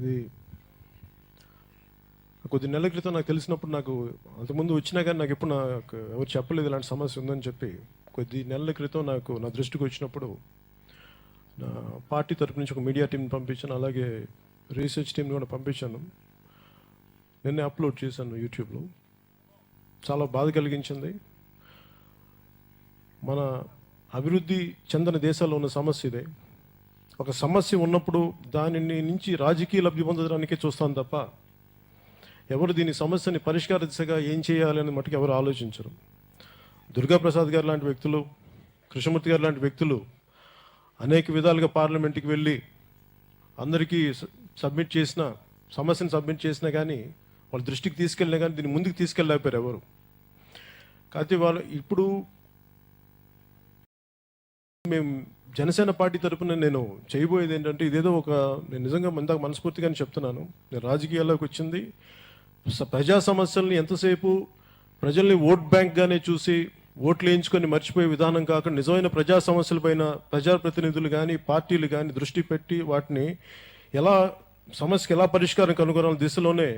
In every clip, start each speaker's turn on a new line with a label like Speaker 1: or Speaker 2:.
Speaker 1: ఇది కొద్ది నెలల క్రితం నాకు తెలిసినప్పుడు, నాకు అంతకుముందు వచ్చినా కానీ నాకు ఎప్పుడు నాకు ఎవరు చెప్పలేదు ఇలాంటి సమస్య ఉందని చెప్పి. కొద్ది నెలల క్రితం నాకు నా దృష్టికి వచ్చినప్పుడు నా పార్టీ తరపు నుంచి ఒక మీడియా టీంని పంపించాను, అలాగే రీసెర్చ్ టీంని కూడా పంపించాను. నిన్నే అప్లోడ్ చేశాను యూట్యూబ్లో. చాలా బాధ కలిగించింది. మన అభివృద్ధి చెందిన దేశాల్లో ఉన్న సమస్య ఇదే. ఒక సమస్య ఉన్నప్పుడు దానిని నుంచి రాజకీయ లబ్ధి పొందడానికే చూస్తాను తప్ప ఎవరు దీని సమస్యని పరిష్కార దిశగా ఏం చేయాలి అని మటుకు ఎవరు ఆలోచించరు. దుర్గాప్రసాద్ గారు లాంటి వ్యక్తులు, కృష్ణమూర్తి గారు లాంటి వ్యక్తులు అనేక విధాలుగా పార్లమెంట్కి వెళ్ళి అందరికీ సమస్యను సబ్మిట్ చేసినా కానీ వాళ్ళ దృష్టికి తీసుకెళ్ళినా కానీ దీన్ని ముందుకు తీసుకెళ్ళలేకపోయారు ఎవరు. కాకపోతే వాళ్ళు ఇప్పుడు మేము జనసేన పార్టీ తరఫున నేను చేయబోయేది ఏంటంటే, ఇదేదో నేను నిజంగా ఇందాక మనస్ఫూర్తిగానే చెప్తున్నాను, నేను రాజకీయాల్లోకి వచ్చింది ప్రజా సమస్యల్ని ఎంతసేపు ప్రజల్ని ఓట్ బ్యాంక్గానే చూసి ఓట్లు వేయించుకొని మర్చిపోయే విధానం కాకుండా నిజమైన ప్రజా సమస్యలపైన ప్రజాప్రతినిధులు కానీ పార్టీలు కానీ దృష్టి పెట్టి వాటిని సమస్యకి ఎలా పరిష్కారం కనుగొనాల దిశలోనే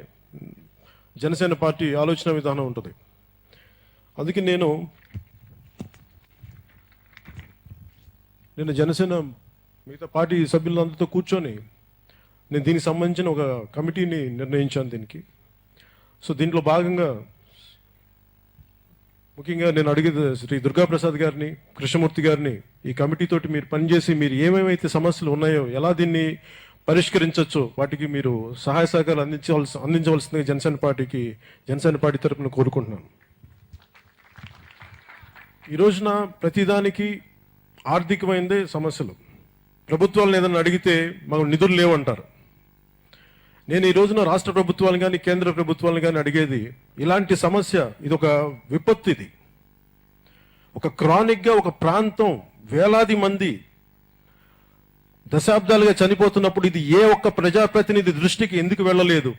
Speaker 1: జనసేన పార్టీ ఆలోచన విధానం ఉంటుంది. అందుకే నేను జనసేన మిగతా పార్టీ సభ్యులందరితో కూర్చొని నేను దీనికి సంబంధించిన ఒక కమిటీని నిర్ణయించాను దీనికి. సో దీంట్లో భాగంగా ముఖ్యంగా నేను అడిగేది శ్రీ దుర్గాప్రసాద్ గారిని, కృష్ణమూర్తి గారిని ఈ కమిటీతోటి మీరు పనిచేసి మీరు ఏమేమైతే సమస్యలు ఉన్నాయో ఎలా దీన్ని పరిష్కరించవచ్చో వాటికి మీరు సహాయ సహకారాలు అందించవలసిందిగా జనసేన పార్టీ తరఫున కోరుకుంటున్నాను. ఈ రోజున ప్రతిదానికి ఆర్థికమైందే సమస్యలు. ప్రభుత్వాలను ఏదైనా అడిగితే మాకు నిధులు లేవంటారు. నేను ఈ రోజున రాష్ట్ర ప్రభుత్వాలను కానీ కేంద్ర ప్రభుత్వాలను కానీ అడిగేది, ఇలాంటి సమస్య ఇది ఒక విపత్తు, ఇది ఒక క్రానిక్గా ఒక ప్రాంతం వేలాది మంది దశాబ్దాలుగా చనిపోతున్నప్పుడు ఇది ఏ ఒక్క ప్రజాప్రతినిధి దృష్టికి ఎందుకు వెళ్ళలేదు?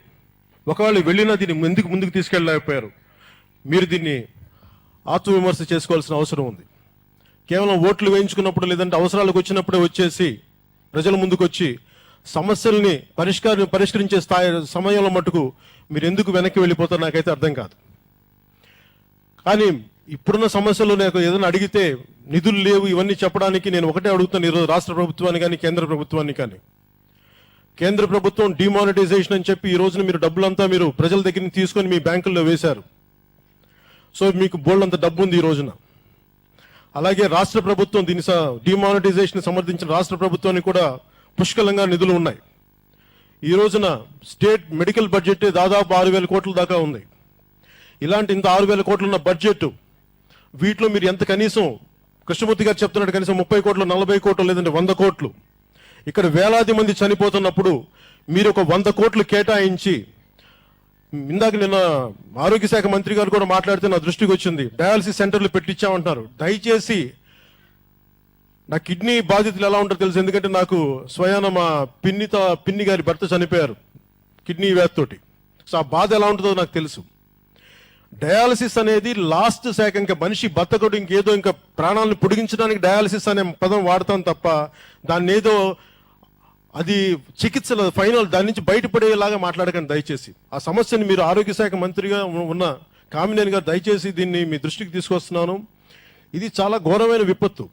Speaker 1: ఒకవేళ వెళ్ళినా దీన్ని ముందుకు తీసుకెళ్ళలేకపోయారు. మీరు దీన్ని ఆత్మవిమర్శ చేసుకోవాల్సిన అవసరం ఉంది. కేవలం ఓట్లు వేయించుకున్నప్పుడు లేదంటే అవసరాలకు వచ్చినప్పుడే వచ్చేసి ప్రజల ముందుకు వచ్చి సమస్యల్ని పరిష్కరించే సమయంలో మటుకు మీరు ఎందుకు వెనక్కి వెళ్ళిపోతారో నాకైతే అర్థం కాదు. కానీ ఇప్పుడున్న సమస్యలు నాకు ఏదైనా అడిగితే నిధులు లేవు ఇవన్నీ చెప్పడానికి నేను ఒకటే అడుగుతాను ఈరోజు రాష్ట్ర ప్రభుత్వాన్ని కానీ కేంద్ర ప్రభుత్వాన్ని కానీ. కేంద్ర ప్రభుత్వం డిమానిటైజేషన్ అని చెప్పి ఈ రోజున మీరు డబ్బులంతా మీరు ప్రజల దగ్గర నుంచి తీసుకొని మీ బ్యాంకుల్లో వేశారు. సో మీకు బోల్డంత డబ్బు ఉంది ఈ రోజున. అలాగే రాష్ట్ర ప్రభుత్వం దీని డిమానిటైజేషన్ సమర్థించిన రాష్ట్ర ప్రభుత్వానికి కూడా పుష్కలంగా నిధులు ఉన్నాయి. ఈ రోజున స్టేట్ మెడికల్ బడ్జెట్ దాదాపు 6,000 కోట్ల దాకా ఉంది. ఇలాంటి ఇంత 6,000 కోట్లు ఉన్న బడ్జెట్ వీటిలో మీరు ఎంత కనీసం కృష్ణమూర్తి గారు చెప్తున్నట్టు కనీసం 30 కోట్లు 40 కోట్లు లేదంటే 100 కోట్లు ఇక్కడ వేలాది మంది చనిపోతున్నప్పుడు మీరు ఒక 100 కోట్లు కేటాయించి, ఇందాక నిన్న ఆరోగ్య శాఖ మంత్రి గారు కూడా మాట్లాడితే నా దృష్టికి వచ్చింది, డయాలసిస్ సెంటర్లు పెట్టించామంటున్నారు. దయచేసి నా కిడ్నీ బాధితులు ఎలా ఉంటారో తెలుసు, ఎందుకంటే నాకు స్వయాన మా పిన్ని గారి భర్త చనిపోయారు కిడ్నీ వ్యాధితోటి. సో ఆ బాధ ఎలా ఉంటుందో నాకు తెలుసు. డయాలసిస్ అనేది లాస్ట్ శాఖ, ఇంకా మనిషి బతకడు ఇంకేదో ఇంకా ప్రాణాలను పొడిగించడానికి డయాలసిస్ అనే పదం వాడతాం తప్ప దాన్ని ఏదో అది చికిత్సల ఫైనల్ దాని నుంచి బయటపడేలాగా మాట్లాడకండి దయచేసి. ఆ సమస్యని మీరు ఆరోగ్య శాఖ మంత్రిగా ఉన్న కామినేని గారు దయచేసి దీన్ని మీ దృష్టికి తీసుకొస్తున్నాను. ఇది చాలా ఘోరమైన విపత్తు.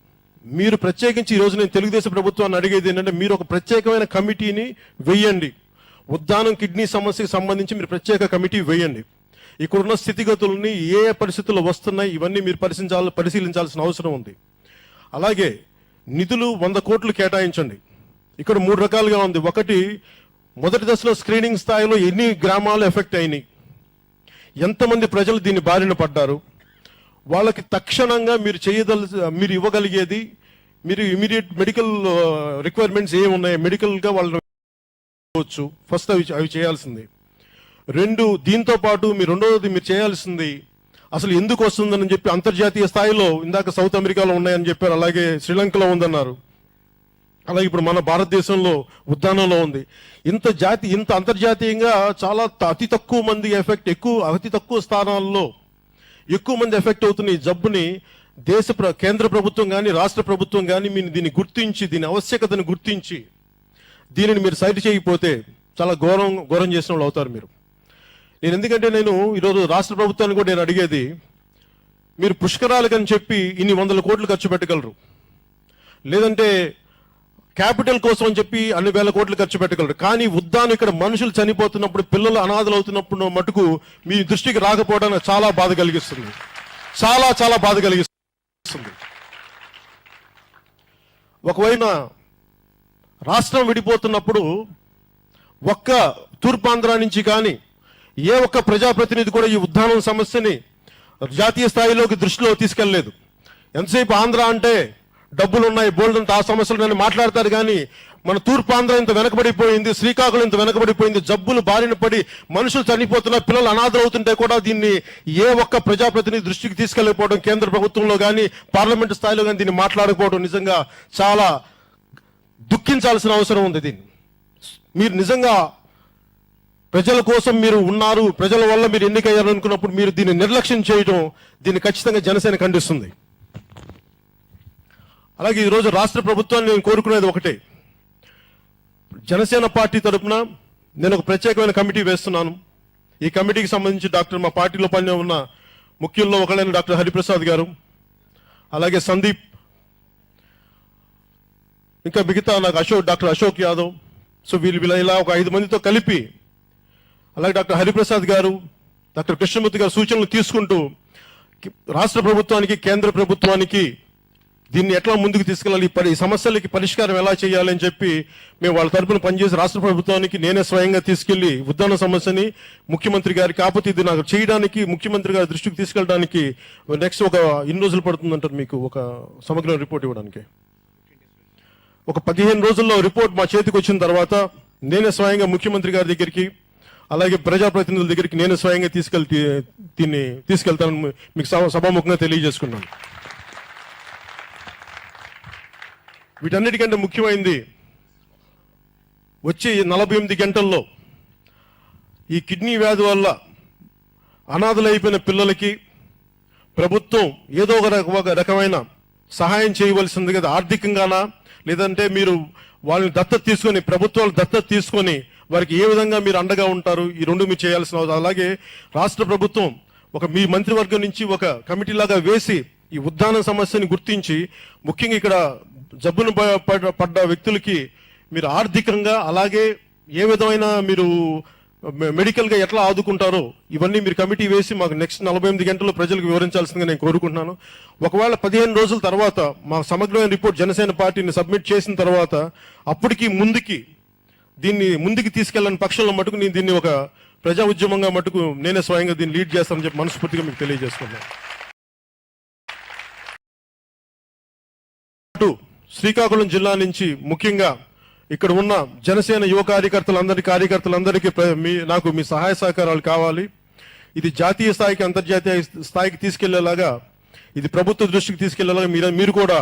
Speaker 1: మీరు ప్రత్యేకించి ఈరోజు నేను తెలుగుదేశం ప్రభుత్వాన్ని అడిగేది ఏంటంటే, మీరు ఒక ప్రత్యేకమైన కమిటీని వేయండి. ఉద్దానం కిడ్నీ సమస్యకు సంబంధించి మీరు ప్రత్యేక కమిటీ వేయండి. ఇక్కడున్న స్థితిగతులని ఏ పరిస్థితుల్లో వస్తున్నాయి ఇవన్నీ మీరు పరిశీలించాల్సిన అవసరం ఉంది. అలాగే నిధులు 100 కోట్లు కేటాయించండి. ఇక్కడ 3 రకాలుగా ఉంది. ఒకటి, మొదటి దశలో స్క్రీనింగ్ స్థాయిలో ఎన్ని గ్రామాలు ఎఫెక్ట్ అయినాయి, ఎంతమంది ప్రజలు దీన్ని బారిన పడ్డారు, వాళ్ళకి తక్షణంగా మీరు ఇవ్వగలిగేది, మీరు ఇమీడియట్ మెడికల్ రిక్వైర్మెంట్స్ ఏమి ఉన్నాయి మెడికల్గా వాళ్ళు ఫస్ట్ అవి చేయాల్సింది. 2, దీంతో పాటు రెండవది మీరు చేయాల్సింది అసలు ఎందుకు వస్తుందని చెప్పి అంతర్జాతీయ స్థాయిలో ఇందాక సౌత్ అమెరికాలో ఉన్నాయని చెప్పారు, అలాగే శ్రీలంకలో ఉందన్నారు, అలాగే ఇప్పుడు మన భారతదేశంలో ఉద్దానంలో ఉంది. ఇంత అంతర్జాతీయంగా చాలా అతి తక్కువ మంది అతి తక్కువ స్థానాల్లో ఎక్కువ మంది ఎఫెక్ట్ అవుతున్న ఈ జబ్బుని కేంద్ర ప్రభుత్వం కానీ రాష్ట్ర ప్రభుత్వం కానీ దీన్ని గుర్తించి దీని ఆవశ్యకతను గుర్తించి దీనిని మీరు సైట్ చేయకపోతే చాలా ఘోరం చేసిన వాళ్ళు అవుతారు మీరు. ఎందుకంటే నేను ఈరోజు రాష్ట్ర ప్రభుత్వాన్ని కూడా నేను అడిగేది, మీరు పుష్కరాలకని చెప్పి ఇన్ని 100 కోట్లు ఖర్చు పెట్టగలరు, లేదంటే క్యాపిటల్ కోసం అని చెప్పి అన్ని వేల కోట్లు ఖర్చు పెట్టగలరు, కానీ ఉద్దానం ఇక్కడ మనుషులు చనిపోతున్నప్పుడు, పిల్లలు అనాథలు అవుతున్నప్పుడు మటుకు మీ దృష్టికి రాకపోవడం చాలా బాధ కలిగిస్తుంది, చాలా బాధ కలిగిస్తుంది. ఒకవైపు రాష్ట్రం విడిపోతున్నప్పుడు ఒక్క తూర్పాంధ్ర నుంచి కానీ ఏ ఒక్క ప్రజాప్రతినిధి కూడా ఈ ఉద్దానం సమస్యని జాతీయ స్థాయిలోకి దృష్టిలో తీసుకెళ్లలేదు. ఎంతసేపు ఆంధ్ర అంటే డబ్బులు ఉన్నాయి, బోల్డ్ అంత ఆ సమస్యలు మాట్లాడతారు, కానీ మన తూర్పాంధ్ర ఇంత వెనకబడిపోయింది, శ్రీకాకుళం ఇంత వెనకబడిపోయింది, జబ్బులు బారిన పడి మనుషులు చనిపోతున్నారు, పిల్లలు అనాథలు అవుతుంటే కూడా దీన్ని ఏ ఒక్క ప్రజాప్రతినిధి దృష్టికి తీసుకెళ్లకపోవడం, కేంద్ర ప్రభుత్వంలో కానీ పార్లమెంటు స్థాయిలో కానీ దీన్ని మాట్లాడకపోవడం నిజంగా చాలా దుఃఖించాల్సిన అవసరం ఉంది. దీన్ని మీరు నిజంగా ప్రజల కోసం మీరు ఉన్నారు, ప్రజల వల్ల మీరు ఎన్నికయ్యారనుకున్నప్పుడు మీరు దీన్ని నిర్లక్ష్యం చేయడం, దీన్ని ఖచ్చితంగా జనసేన ఖండిస్తుంది. అలాగే ఈరోజు రాష్ట్ర ప్రభుత్వాన్ని నేను కోరుకునేది ఒకటే, జనసేన పార్టీ తరఫున నేను ఒక ప్రత్యేకమైన కమిటీ వేస్తున్నాను. ఈ కమిటీకి సంబంధించి మా పార్టీలో పని ఉన్న ముఖ్యుల్లో ఒకళ్ళైన డాక్టర్ హరిప్రసాద్ గారు, అలాగే సందీప్, ఇంకా మిగతా నాకు డాక్టర్ అశోక్ యాదవ్, సో వీళ్ళు ఇలా ఒక 5 మందితో కలిపి, అలాగే డాక్టర్ హరిప్రసాద్ గారు, డాక్టర్ కృష్ణమూర్తి గారు సూచనలు తీసుకుంటూ రాష్ట్ర ప్రభుత్వానికి, కేంద్ర ప్రభుత్వానికి దీన్ని ఎట్లా ముందుకు తీసుకెళ్ళాలి, ఈ సమస్యలకి పరిష్కారం ఎలా చేయాలి అని చెప్పి మేము వాళ్ళ తరపున పనిచేసి రాష్ట్ర ప్రభుత్వానికి నేనే స్వయంగా తీసుకెళ్లి ఉద్దాన సమస్యని ముఖ్యమంత్రి గారికి, కాకపోతే ఇది నాకు చేయడానికి ముఖ్యమంత్రి గారి దృష్టికి తీసుకెళ్ళడానికి నెక్స్ట్ ఒక ఇన్ని రోజులు పడుతుందంటారు మీకు ఒక సమగ్ర రిపోర్ట్ ఇవ్వడానికి. ఒక 15 రోజుల్లో రిపోర్ట్ మా చేతికి వచ్చిన తర్వాత నేనే స్వయంగా ముఖ్యమంత్రి గారి దగ్గరికి, అలాగే ప్రజాప్రతినిధుల దగ్గరికి నేను స్వయంగా దీన్ని తీసుకెళ్తానని మీకు సభాముఖంగా తెలియజేసుకున్నాను. వీటన్నిటికంటే ముఖ్యమైనది, వచ్చే 48 గంటల్లో ఈ కిడ్నీ వ్యాధి వల్ల అనాథలైపోయిన పిల్లలకి ప్రభుత్వం ఏదో ఒక రకమైన సహాయం చేయవలసింది కదా, ఆర్థికంగానా లేదంటే మీరు వాళ్ళని దత్తత తీసుకొని, ప్రభుత్వాలు దత్తత తీసుకొని వారికి ఏ విధంగా మీరు అండగా ఉంటారు, ఈ రెండు మీరు చేయాల్సిన అవసరం. అలాగే రాష్ట్ర ప్రభుత్వం మీ మంత్రివర్గం నుంచి ఒక కమిటీ లాగా వేసి ఈ ఉద్దాన సమస్యని గుర్తించి, ముఖ్యంగా ఇక్కడ జబ్బును పడ్డ వ్యక్తులకి మీరు ఆర్థికంగా, అలాగే ఏ విధమైన మీరు మెడికల్గా ఎట్లా ఆదుకుంటారో ఇవన్నీ మీరు కమిటీ వేసి మాకు నెక్స్ట్ 48 గంటల్లో ప్రజలకు వివరించాల్సిందిగా నేను కోరుకుంటున్నాను. ఒకవేళ 15 రోజుల తర్వాత మా సమగ్రమైన రిపోర్ట్ జనసేన పార్టీని సబ్మిట్ చేసిన తర్వాత అప్పటికి దీన్ని ముందుకు తీసుకెళ్ళని పక్షంలో మటుకు నేను దీన్ని ఒక ప్రజా ఉద్యమంగా మటుకు నేనే స్వయంగా దీన్ని లీడ్ చేస్తానని చెప్పి మనస్ఫూర్తిగా మీకు తెలియజేసుకున్నాను. శ్రీకాకుళం జిల్లా నుంచి ముఖ్యంగా ఇక్కడ ఉన్న జనసేన యువ కార్యకర్తలందరికీ నాకు మీ సహాయ సహకారాలు కావాలి. ఇది జాతీయ స్థాయికి, అంతర్జాతీయ స్థాయికి తీసుకెళ్లేలాగా, ఇది ప్రభుత్వ దృష్టికి తీసుకెళ్లేలాగా మీరు కూడా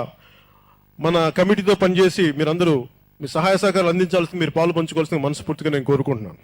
Speaker 1: మన కమిటీతో పనిచేసి మీరందరూ మీ సహాయ సహకారాలు అందించాల్సింది, మీరు పాలు పంచుకోవాల్సింది మనస్ఫూర్తిగా నేను కోరుకుంటున్నాను.